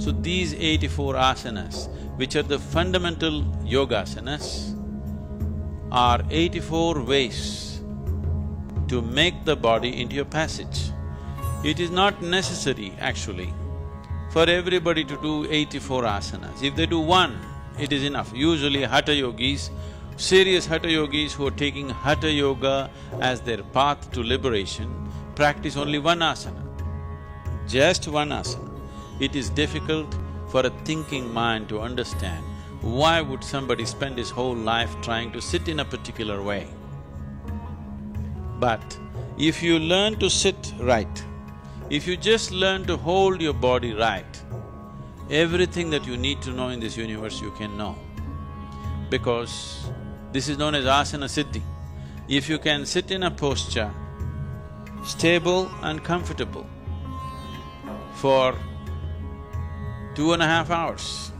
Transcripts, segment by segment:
So these 84 asanas, which are the fundamental yogasanas, are 84 ways to make the body into a passage. It is not necessary, actually, for everybody to do 84 asanas. If they do one, it is enough. Usually hatha yogis, serious hatha yogis who are taking hatha yoga as their path to liberation, practice only one asana, just one asana. It is difficult for a thinking mind to understand why would somebody spend his whole life trying to sit in a particular way. But if you learn to sit right, if you just learn to hold your body right, everything that you need to know in this universe you can know. Because this is known as asana siddhi. If you can sit in a posture, stable and comfortable, for 2.5 hours,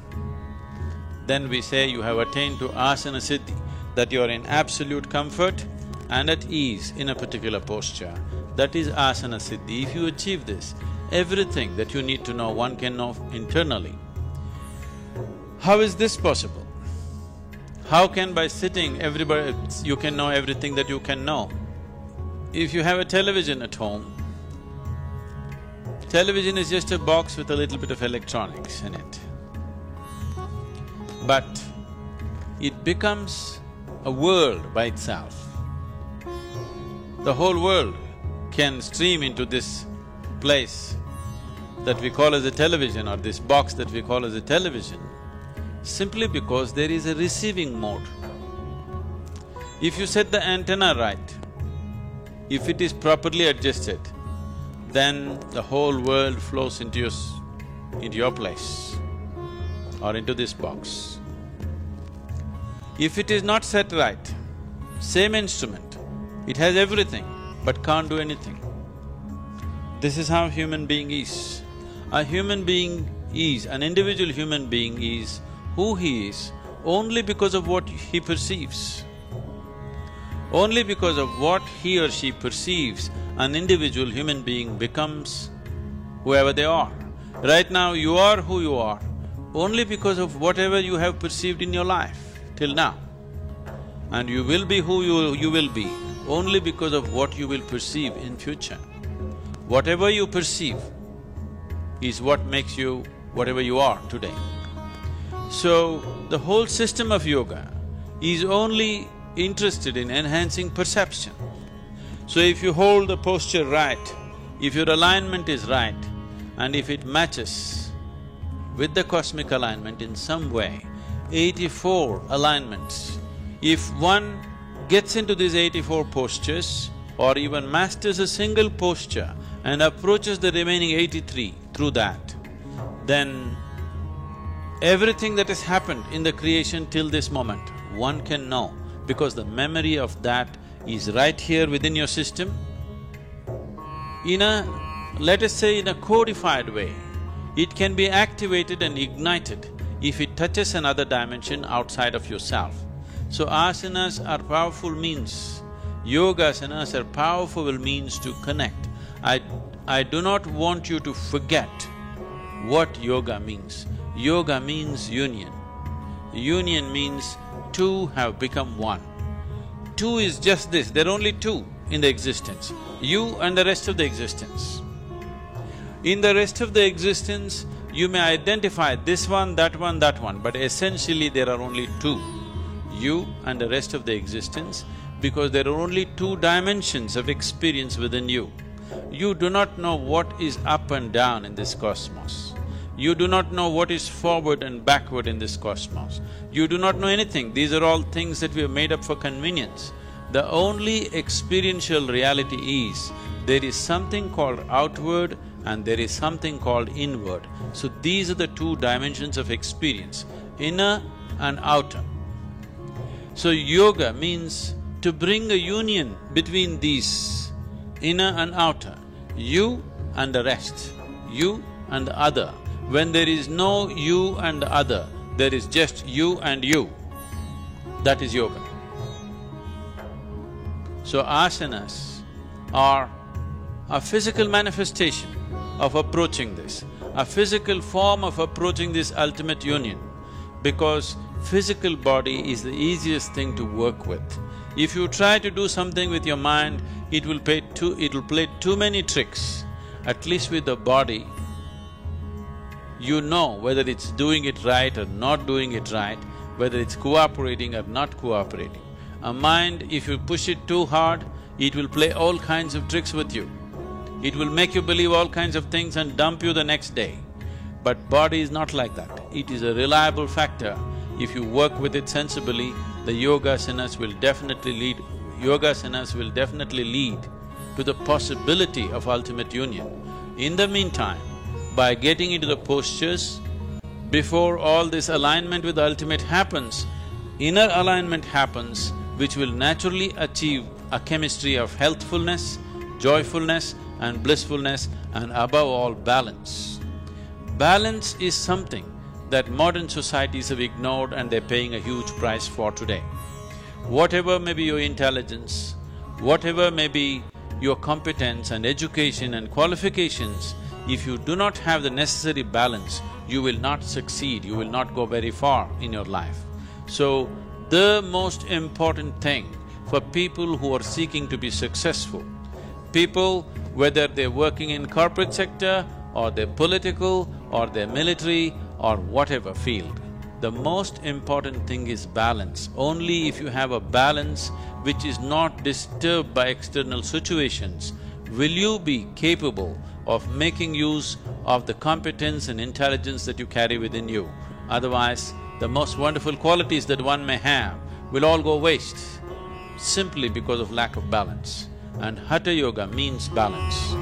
then we say you have attained to asana siddhi, that you are in absolute comfort and at ease in a particular posture. That is asana siddhi. If you achieve this, everything that you need to know, one can know internally. How is this possible? How can by sitting you can know everything that you can know? If you have a television at home, television is just a box with a little bit of electronics in it. But it becomes a world by itself. The whole world can stream into this place that we call as a television, or this box that we call as a television, simply because there is a receiving mode. If you set the antenna right, if it is properly adjusted, then the whole world flows into your place or into this box. If it is not set right, same instrument, it has everything but can't do anything. This is how human being is. A human being is, an individual human being is who he is only because of what he perceives. Only because of what he or she perceives, an individual human being becomes whoever they are. Right now, you are who you are only because of whatever you have perceived in your life till now. And you will be who you will be only because of what you will perceive in future. Whatever you perceive is what makes you whatever you are today. So, the whole system of yoga is only interested in enhancing perception. So if you hold the posture right, if your alignment is right, and if it matches with the cosmic alignment in some way, 84 alignments, if one gets into these 84 postures or even masters a single posture and approaches the remaining 83 through that, then everything that has happened in the creation till this moment, one can know, because the memory of that is right here within your system. In a, let us say in a codified way, it can be activated and ignited if it touches another dimension outside of yourself. So asanas are powerful means, yogasanas are powerful means to connect. I do not want you to forget what yoga means. Yoga means union. Union means two have become one. Two is just this, there are only two in the existence, you and the rest of the existence. In the rest of the existence, you may identify this one, that one, that one, but essentially there are only two, you and the rest of the existence, because there are only two dimensions of experience within you. You do not know what is up and down in this cosmos. You do not know what is forward and backward in this cosmos. You do not know anything. These are all things that we have made up for convenience. The only experiential reality is, there is something called outward and there is something called inward. So these are the two dimensions of experience, inner and outer. So yoga means to bring a union between these, inner and outer, you and the rest, you and the other. When there is no you and the other, there is just you and you. That is yoga. So asanas are a physical manifestation of approaching this. a physical form of approaching this ultimate union, because physical body is the easiest thing to work with. If you try to do something with your mind, it will play too many tricks. At least with the body, you know whether it's doing it right or not doing it right, whether it's cooperating or not cooperating. A mind, if you push it too hard, it will play all kinds of tricks with you. It will make you believe all kinds of things and dump you the next day. But body is not like that. It is a reliable factor. If you work with it sensibly, the yogasanas will definitely lead to the possibility of ultimate union. In the meantime, by getting into the postures, before all this alignment with the ultimate happens, inner alignment happens, which will naturally achieve a chemistry of healthfulness, joyfulness and blissfulness, and above all, balance. Balance is something that modern societies have ignored and they're paying a huge price for today. Whatever may be your intelligence, whatever may be your competence and education and qualifications, if you do not have the necessary balance, you will not succeed, you will not go very far in your life. So, the most important thing for people who are seeking to be successful, people whether they're working in corporate sector or they're political or they're military or whatever field, the most important thing is balance. Only if you have a balance which is not disturbed by external situations, will you be capable of making use of the competence and intelligence that you carry within you. Otherwise, the most wonderful qualities that one may have will all go waste simply because of lack of balance. And Hatha Yoga means balance.